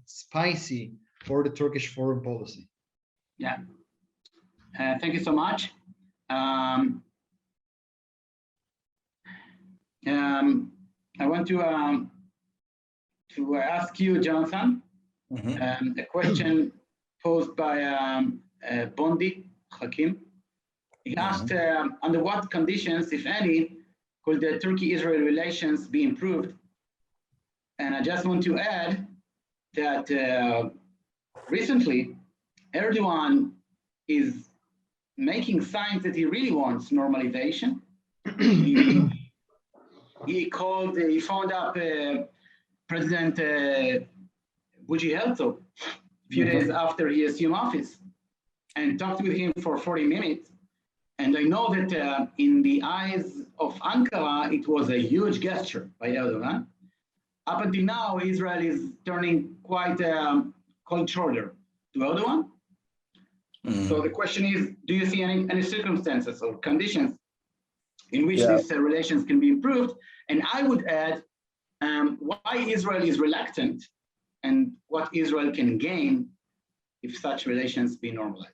S3: spicy for the Turkish foreign policy.
S2: Yeah, thank you so much. I want to ask you, Jonathan, a question posed by Bondi Hakim. He asked, under what conditions, if any, could the Turkey-Israel relations be improved? And I just want to add that recently, Erdogan is making signs that he really wants normalization. He phoned up President Buji Herzog a few days after he assumed office and talked with him for 40 minutes. And I know that in the eyes of Ankara, it was a huge gesture by Erdogan. Up until now, Israel is turning quite cold shoulder to Erdogan. So the question is, do you see any circumstances or conditions in which these relations can be improved? And I would add why Israel is reluctant and what Israel can gain if such relations be normalized.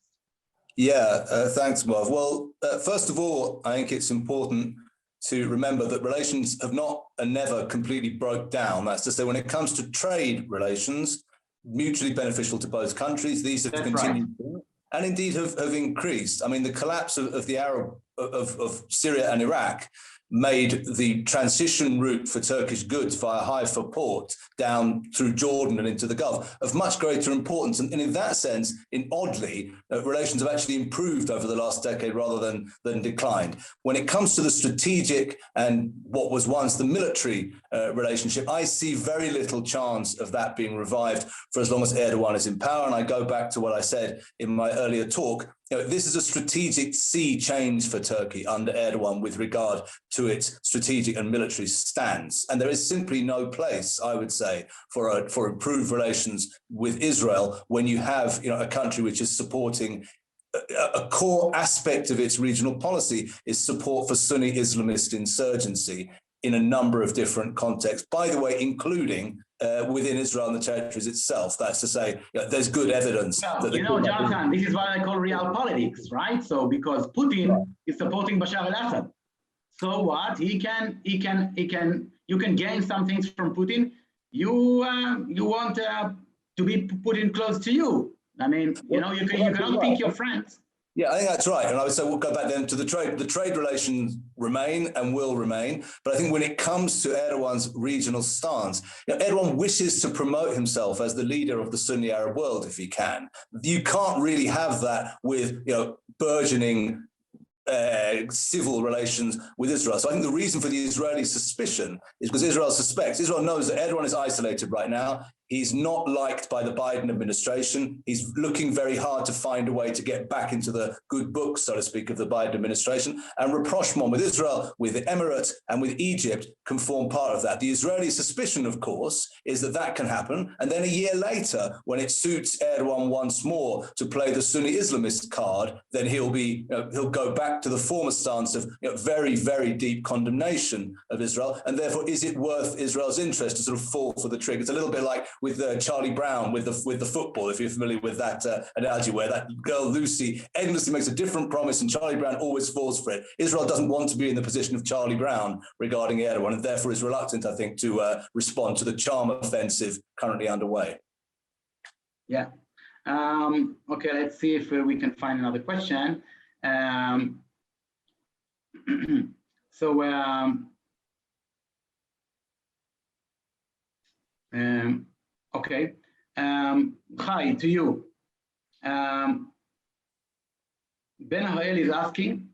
S4: Yeah, thanks, Moav. Well, first of all, I think it's important to remember that relations have not and never completely broke down. That's to say, when it comes to trade relations, mutually beneficial to both countries, these have continued and indeed have increased. I mean, the collapse of the Arab of Syria and Iraq made the transition route for Turkish goods via Haifa port down through Jordan and into the Gulf of much greater importance. And in that sense, oddly, relations have actually improved over the last decade rather than declined. When it comes to the strategic and what was once the military relationship, I see very little chance of that being revived for as long as Erdogan is in power. And I go back to what I said in my earlier talk. This is a strategic sea change for Turkey under Erdogan with regard to its strategic and military stance. And there is simply no place, I would say, for improved relations with Israel when you have a country which is supporting a core aspect of its regional policy is support for Sunni Islamist insurgency in a number of different contexts, by the way, including within Israel and the territories itself. That's to say, there's good evidence.
S2: Well, Jonathan, this is what I call real politics, right? So because Putin is supporting Bashar al-Assad. So what? You can gain some things from Putin. You want to be Putin close to you. I mean, you cannot pick your friends.
S4: Yeah, I think that's right. And I would say we'll go back then to the trade. The trade relations remain and will remain. But I think when it comes to Erdogan's regional stance, Erdogan wishes to promote himself as the leader of the Sunni Arab world if he can. You can't really have that with, burgeoning civil relations with Israel. So I think the reason for the Israeli suspicion is because Israel knows that Erdogan is isolated right now. He's not liked by the Biden administration. He's looking very hard to find a way to get back into the good books, so to speak, of the Biden administration. And rapprochement with Israel, with the Emirates, and with Egypt can form part of that. The Israeli suspicion, of course, is that that can happen. And then a year later, when it suits Erdogan once more to play the Sunni Islamist card, then he'll go back to the former stance of very, very deep condemnation of Israel. And therefore, is it worth Israel's interest to sort of fall for the trick? It's a little bit like with Charlie Brown with the football, if you're familiar with that analogy, where that girl Lucy endlessly makes a different promise and Charlie Brown always falls for it. Israel doesn't want to be in the position of Charlie Brown regarding Erdogan, and therefore is reluctant, I think, to respond to the charm offensive currently underway.
S2: Yeah. Okay, let's see if we can find another question. Okay. Hi to you. Ben Hael is asking,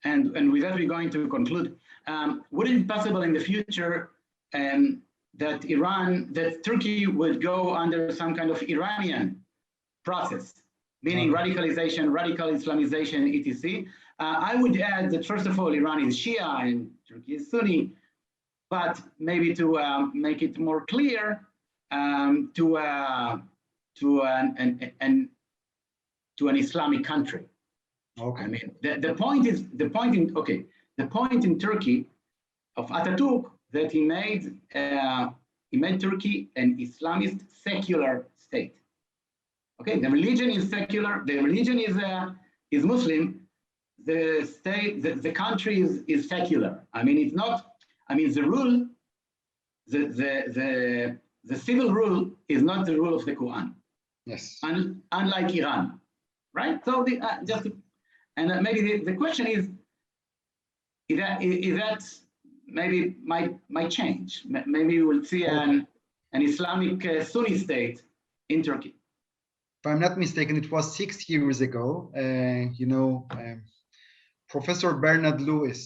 S2: and with that we're going to conclude. Would it be possible in the future that Turkey would go under some kind of Iranian process, meaning radicalization, radical Islamization, etc.? I would add that first of all, Iran is Shia and Turkey is Sunni, but maybe to make it more clear, to an Islamic country.
S3: Okay.
S2: I mean, the point in Turkey of Atatürk that he made Turkey an Islamist secular state. Okay, the religion is secular. The religion is Muslim. The state, the country is secular. I mean, it's not. I mean, the rule, the civil rule is not the rule of the Quran.
S3: Yes.
S2: Unlike Iran, right? So maybe the question is that maybe might change. Maybe we'll see an Islamic Sunni state in Turkey.
S3: If I'm not mistaken, it was 6 years ago. Professor Bernard Lewis,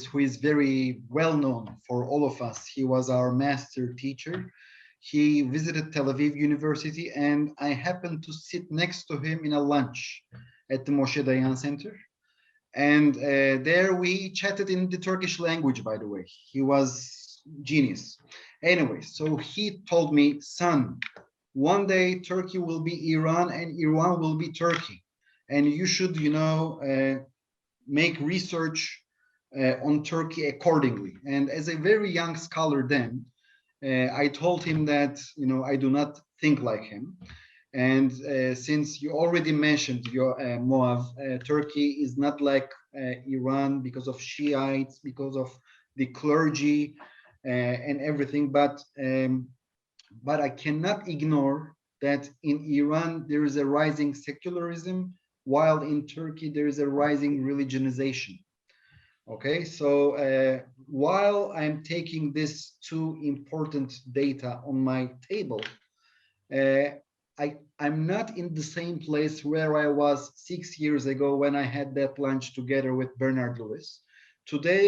S3: who is very well known for all of us. He was our master teacher. He visited Tel Aviv University, and I happened to sit next to him in a lunch at the Moshe Dayan Center. And there we chatted in the Turkish language, by the way. He was genius. Anyway, so he told me, son, one day Turkey will be Iran and Iran will be Turkey. And you should, make research on Turkey accordingly. And as a very young scholar then, I told him that, I do not think like him. And since you already mentioned, Moav, Turkey is not like Iran because of Shiites, because of the clergy and everything. But I cannot ignore that in Iran, there is a rising secularism, while in Turkey, there is a rising religionization. Okay, so while I'm taking this two important data on my table, I'm not in the same place where I was 6 years ago when I had that lunch together with Bernard Lewis. Today,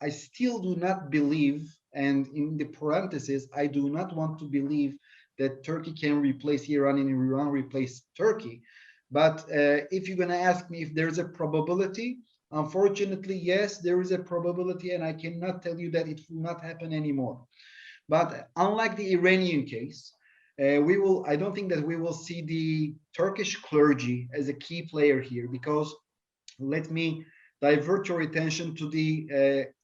S3: I still do not believe, and in the parentheses, I do not want to believe that Turkey can replace Iran and Iran replace Turkey. But if you're going to ask me if there's a probability, unfortunately, yes, there is a probability, and I cannot tell you that it will not happen anymore. But unlike the Iranian case, I don't think that we will see the Turkish clergy as a key player here, because let me divert your attention to the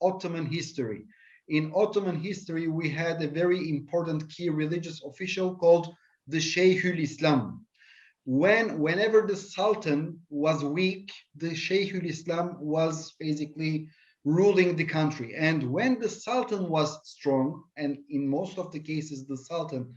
S3: Ottoman history. In Ottoman history, we had a very important key religious official called the Sheikhul Islam. whenever the Sultan was weak, the Sheikhul Islam was basically ruling the country. And when the Sultan was strong, and in most of the cases the Sultans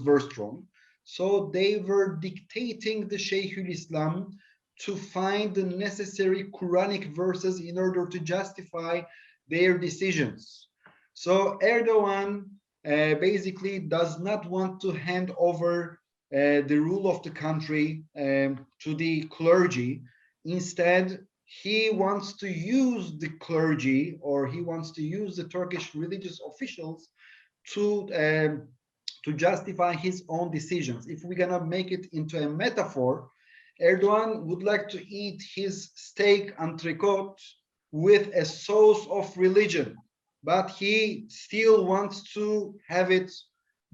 S3: were strong, so they were dictating the Sheikhul Islam to find the necessary Quranic verses in order to justify their decisions. So Erdogan basically does not want to hand over the rule of the country to the clergy. Instead, he wants to use the clergy, or he wants to use the Turkish religious officials to justify his own decisions. If we're gonna make it into a metaphor, Erdogan would like to eat his steak entrecote with a sauce of religion, but he still wants to have it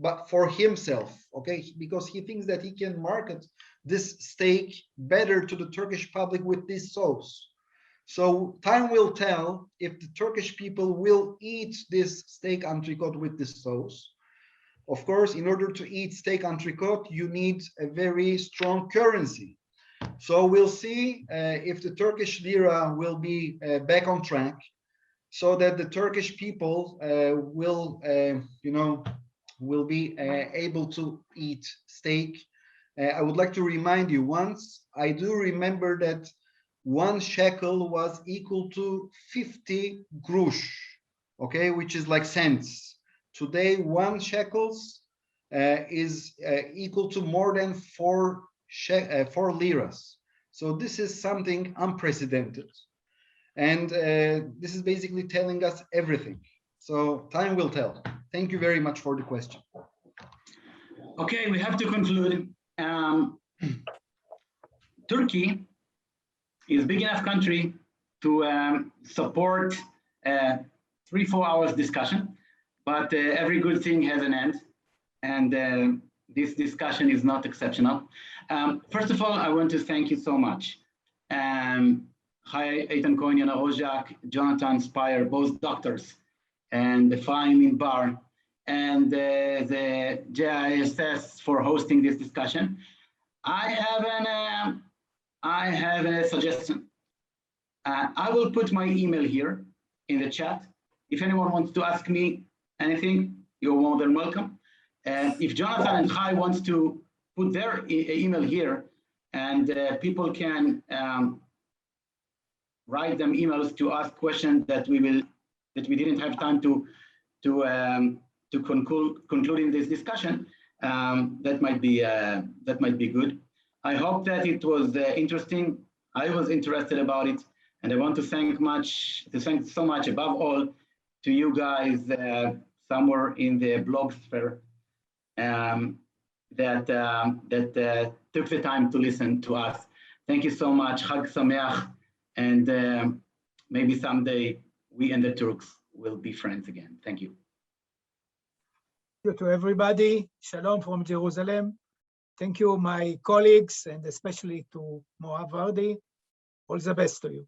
S3: but for himself, okay? Because he thinks that he can market this steak better to the Turkish public with this sauce. So time will tell if the Turkish people will eat this steak entrecote with this sauce. Of course, in order to eat steak entrecote, you need a very strong currency. So we'll see if the Turkish lira will be back on track, so that the Turkish people will be able to eat steak. I would like to remind you, once I do remember that 1 shekel was equal to 50 grosh, okay, which is like cents. Today, 1 shekels is equal to more than 4 liras. So this is something unprecedented. And this is basically telling us everything. So time will tell. Thank you very much for the question.
S2: Okay, we have to conclude. Turkey is a big enough country to support 3-4 hours discussion, but every good thing has an end, and this discussion is not exceptional. First of all, I want to thank you so much. Hi, Eytan, Cohen, Yanarocak, Jonathan, Spire, both doctors, and Efraim, Inbar, and the JISS for hosting this discussion. I have a suggestion. I will put my email here in the chat. If anyone wants to ask me anything, you're more than welcome. If Jonathan and Chai wants to put their email here, and people can write them emails to ask questions that we didn't have time to conclude in this discussion, that might be good. I hope that it was interesting. I was interested about it, and I want to thank so much above all to you guys somewhere in the blog sphere that took the time to listen to us. Thank you so much. Chag Sameach, and maybe someday we and the Turks will be friends again. Thank you.
S1: Thank you to everybody. Shalom from Jerusalem. Thank you, my colleagues, and especially to Moav Vardi. All the best to you.